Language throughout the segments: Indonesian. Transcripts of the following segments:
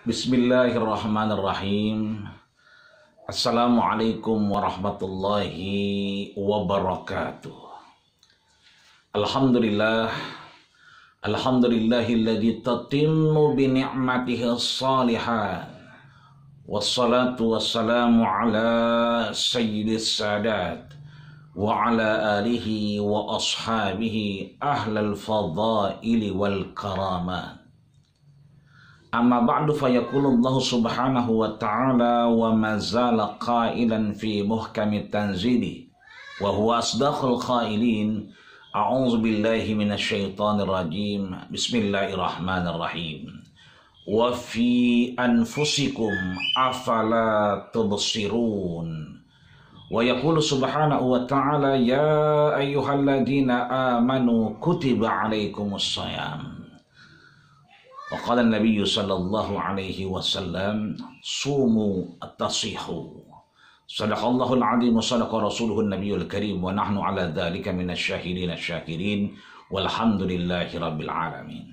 Bismillahirrahmanirrahim. Assalamualaikum warahmatullahi wabarakatuh. Alhamdulillah. Alhamdulillahilladzi tatimmu bi ni'matihi shalihat. Wassalatu wassalamu ala sayyidis sadat wa ala alihi wa ashabihi ahlal fadaili wal karamat. Amma ba'du fayaqulullahu subhanahu wa ta'ala wa mazala qailan fi muhkamit tanzili wa huwa asdaqul qailin a'udzu billahi minasy syaithanir rajim bismillahirrahmanirrahim wa fi anfusikum afala tubsirun wa yaqulu subhanahu wa ta'ala ya ayyuhalladzina amanu kutiba alaikumus shayam. Waqala Nabi sallallahu alaihi wasallam sumu at-tasihu. Sadaqallahul azim wa sadaqa rasuluhun nabiyul karim wa nahnu ala dzalika minasyahidin asyakirin walhamdulillahi rabbil alamin.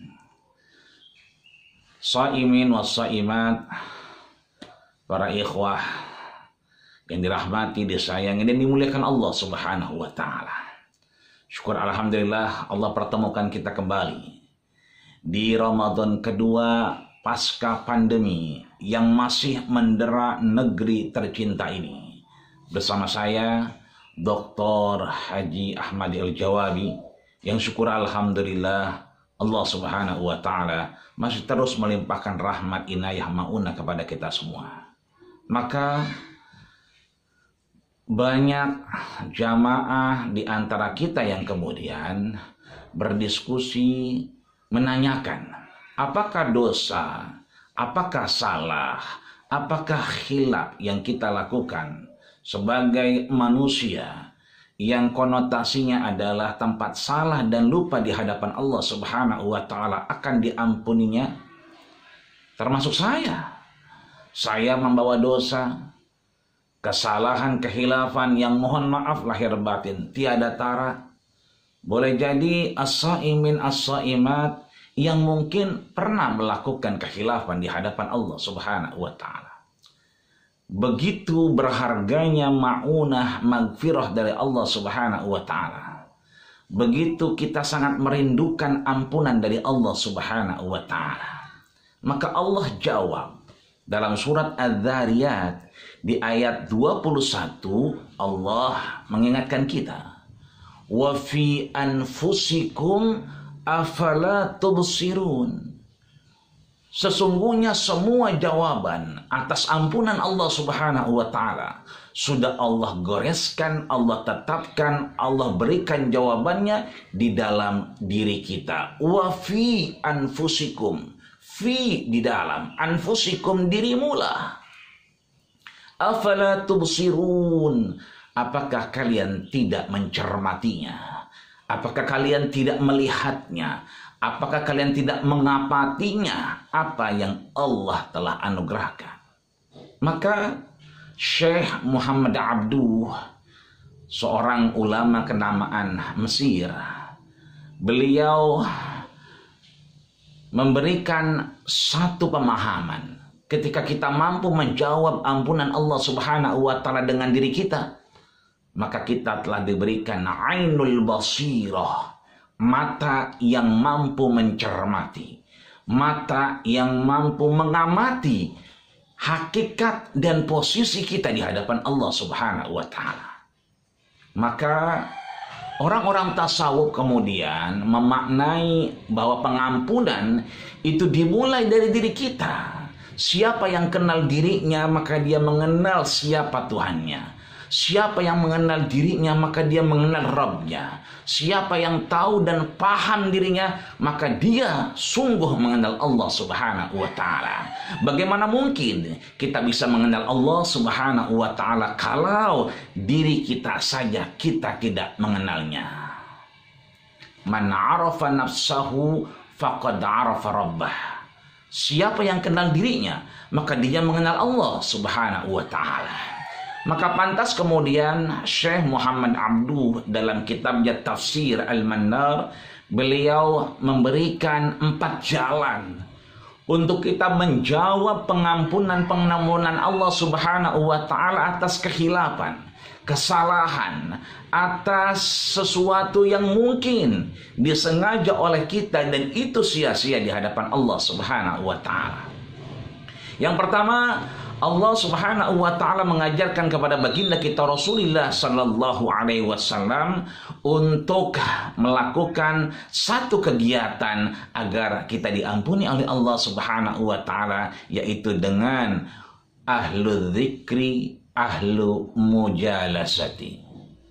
Shaimin was shaimat, para ikhwah yang dirahmati, disayangi dan dimuliakan Allah Subhanahu wa taala. Syukur alhamdulillah Allah pertemukan kita kembali di Ramadan kedua pasca pandemi yang masih mendera negeri tercinta ini. Bersama saya Dr. Haji Ahmad Al-Jawabi yang syukur alhamdulillah Allah subhanahu wa ta'ala masih terus melimpahkan rahmat inayah ma'unah kepada kita semua. Maka banyak jamaah di antara kita yang kemudian berdiskusi menanyakan, apakah dosa, apakah salah, apakah khilaf yang kita lakukan sebagai manusia yang konotasinya adalah tempat salah dan lupa di hadapan Allah Subhanahu wa ta'ala akan diampuninya? Termasuk saya membawa dosa, kesalahan, kehilafan yang mohon maaf lahir batin tiada tara. Boleh jadi as-saimin as-saimat yang mungkin pernah melakukan kekhilafan di hadapan Allah Subhanahu wa ta'ala. Begitu berharganya ma'unah magfirah dari Allah Subhanahu wa ta'ala. Begitu kita sangat merindukan ampunan dari Allah Subhanahu wa ta'ala. Maka Allah jawab dalam surat Adz-Dzariyat di ayat 21, Allah mengingatkan kita, wa fi anfusikum afala tubsirun. Sesungguhnya semua jawaban atas ampunan Allah Subhanahu wa ta'ala sudah Allah goreskan, Allah tetapkan, Allah berikan jawabannya di dalam diri kita. Wa fi anfusikum, fi di dalam, anfusikum dirimulah. Afala tubsirun, apakah kalian tidak mencermatinya? Apakah kalian tidak melihatnya? Apakah kalian tidak mengapatinya apa yang Allah telah anugerahkan? Maka Syekh Muhammad Abduh, seorang ulama kenamaan Mesir, beliau memberikan satu pemahaman. Ketika kita mampu menjawab ampunan Allah Subhanahu wa ta'ala dengan diri kita, maka kita telah diberikan ainul basirah, mata yang mampu mencermati, mata yang mampu mengamati hakikat dan posisi kita di hadapan Allah Subhanahu wa ta'ala. Maka orang-orang tasawuf kemudian memaknai bahwa pengampunan itu dimulai dari diri kita. Siapa yang kenal dirinya maka dia mengenal siapa Tuhannya. Siapa yang mengenal dirinya maka dia mengenal Rabbnya. Siapa yang tahu dan paham dirinya maka dia sungguh mengenal Allah Subhanahu wa ta'ala. Bagaimana mungkin kita bisa mengenal Allah Subhanahu wa ta'ala kalau diri kita saja kita tidak mengenalnya? Man arafa nafsahu faqad arafa rabbah. Siapa yang kenal dirinya maka dia mengenal Allah Subhanahu wa ta'ala. Maka pantas kemudian Syekh Muhammad Abduh dalam kitabnya Tafsir Al-Mannar, beliau memberikan 4 jalan untuk kita menjawab pengampunan Allah Subhanahu wa taala atas kekhilafan, kesalahan, atas sesuatu yang mungkin disengaja oleh kita dan itu sia-sia di hadapan Allah Subhanahu wa taala. Yang pertama, Allah Subhanahu wa taala mengajarkan kepada baginda kita Rasulullah sallallahu alaihi wasallam untuk melakukan satu kegiatan agar kita diampuni oleh Allah Subhanahu wa taala, yaitu dengan ahlu dzikri, ahlu mujalasati.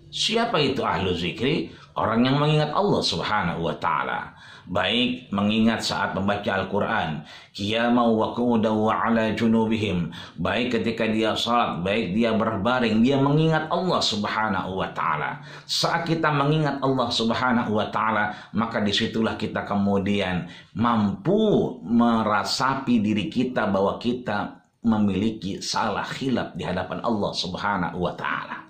Siapa itu ahlu zikri? Orang yang mengingat Allah Subhanahu wa taala. Baik mengingat saat membaca Al-Quran, qiyaman wa qu'udan wa ala junubihim, baik ketika dia salat, baik dia berbaring, dia mengingat Allah Subhanahu wa taala. Saat kita mengingat Allah Subhanahu wa taala, maka disitulah kita kemudian mampu merasapi diri kita bahwa kita memiliki salah khilaf di hadapan Allah Subhanahu wa taala.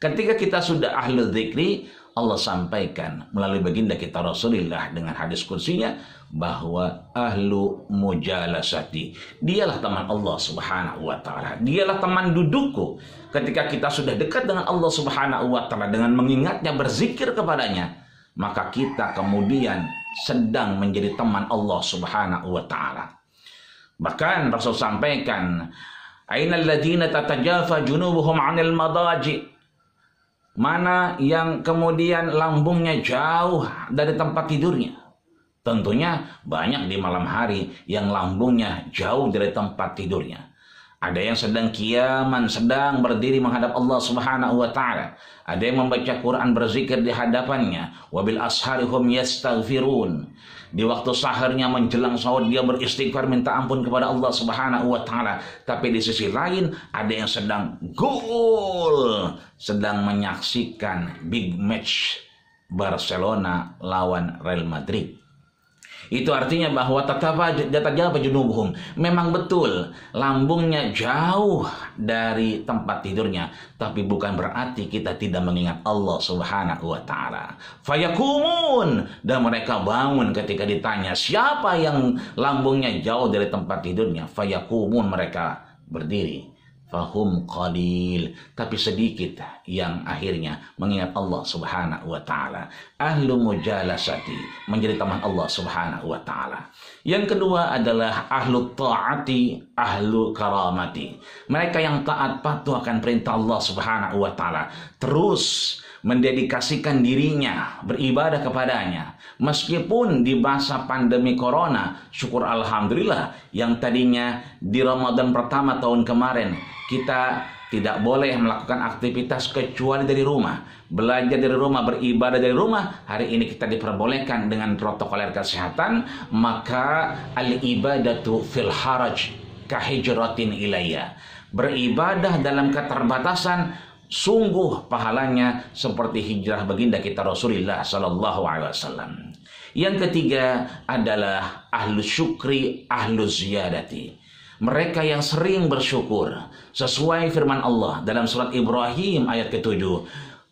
Ketika kita sudah ahlu dzikri, Allah sampaikan melalui baginda kita Rasulullah dengan hadis kursinya bahwa ahlu mujalasati, dialah teman Allah Subhanahu wa taala. Dialah teman dudukku. Ketika kita sudah dekat dengan Allah Subhanahu wa taala dengan mengingatnya, berzikir kepadanya, maka kita kemudian sedang menjadi teman Allah Subhanahu wa taala. Bahkan Rasul sampaikan, ainal ladzina tatajafa junubuhum 'anil madaji. Mana yang kemudian lambungnya jauh dari tempat tidurnya? Tentunya banyak di malam hari yang lambungnya jauh dari tempat tidurnya. Ada yang sedang qiyaman, sedang berdiri menghadap Allah Subhanahu wa taala. Ada yang membaca Quran, berzikir di hadapannya. Wabil asharihum yastaghfirun. Di waktu saharnya menjelang sahur dia beristighfar minta ampun kepada Allah Subhanahu wa taala. Tapi di sisi lain ada yang sedang gol, sedang menyaksikan big match Barcelona lawan Real Madrid. Itu artinya bahwa tatajafa junubuhum, memang betul lambungnya jauh dari tempat tidurnya, tapi bukan berarti kita tidak mengingat Allah Subhanahu wa taala. Fayakumun, dan mereka bangun ketika ditanya siapa yang lambungnya jauh dari tempat tidurnya. Fayakumun, mereka berdiri. Fahum qalil, tapi sedikit yang akhirnya mengingat Allah Subhanahu wa taala. Ahlu mujalasati, menjadi teman Allah Subhanahu wa taala. Yang kedua adalah ahlu ta'ati, ahlu karamati. Mereka yang taat patuh akan perintah Allah Subhanahu wa taala, terus mendedikasikan dirinya beribadah kepadanya. Meskipun di masa pandemi corona, syukur alhamdulillah, yang tadinya di Ramadan pertama tahun kemarin kita tidak boleh melakukan aktivitas kecuali dari rumah, belajar dari rumah, beribadah dari rumah. Hari ini kita diperbolehkan dengan protokoler kesehatan, maka al-ibadatu fil haraj kahijratin ilayya. Beribadah dalam keterbatasan sungguh pahalanya seperti hijrah baginda kita Rasulullah sallallahu alaihi wasallam. Yang ketiga adalah ahlu syukri, ahlu ziyadati. Mereka yang sering bersyukur sesuai firman Allah dalam surat Ibrahim ayat ke-7.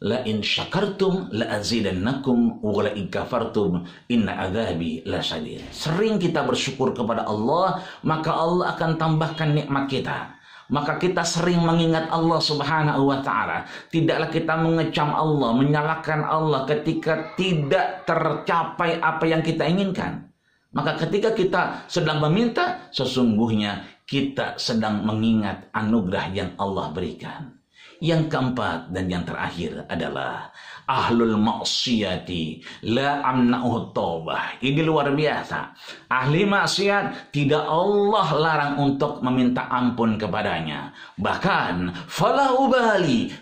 La in syakartum la azidannakum wa la in kafartum inna adzabi lasyadid. Sering kita bersyukur kepada Allah, maka Allah akan tambahkan nikmat kita. Maka kita sering mengingat Allah Subhanahu wa taala. Tidaklah kita mengecam Allah, menyalahkan Allah ketika tidak tercapai apa yang kita inginkan. Maka ketika kita sedang meminta, sesungguhnya kita sedang mengingat anugerah yang Allah berikan. Yang keempat dan yang terakhir adalah ahlul maksiyati la amna'uhu taubah. Ini luar biasa. Ahli maksiat tidak Allah larang untuk meminta ampun kepadanya. Bahkan fala ubali.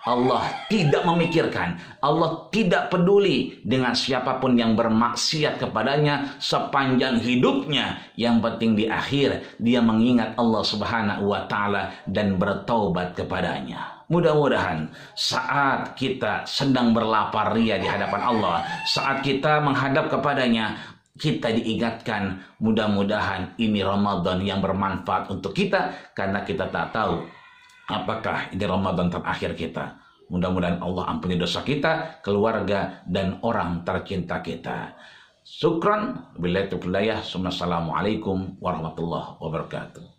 Allah tidak memikirkan, Allah tidak peduli dengan siapapun yang bermaksiat kepadanya sepanjang hidupnya. Yang penting di akhir dia mengingat Allah Subhanahu wa taala dan bertaubat kepadanya. Mudah-mudahan saat kita sedang berlapar ria di hadapan Allah, saat kita menghadap kepadanya, kita diingatkan, mudah-mudahan ini Ramadan yang bermanfaat untuk kita, karena kita tak tahu apakah ini Ramadan terakhir kita. Mudah-mudahan Allah ampuni dosa kita, keluarga, dan orang tercinta kita. Syukran. Wabillahi taufiq. Assalamualaikum warahmatullahi wabarakatuh.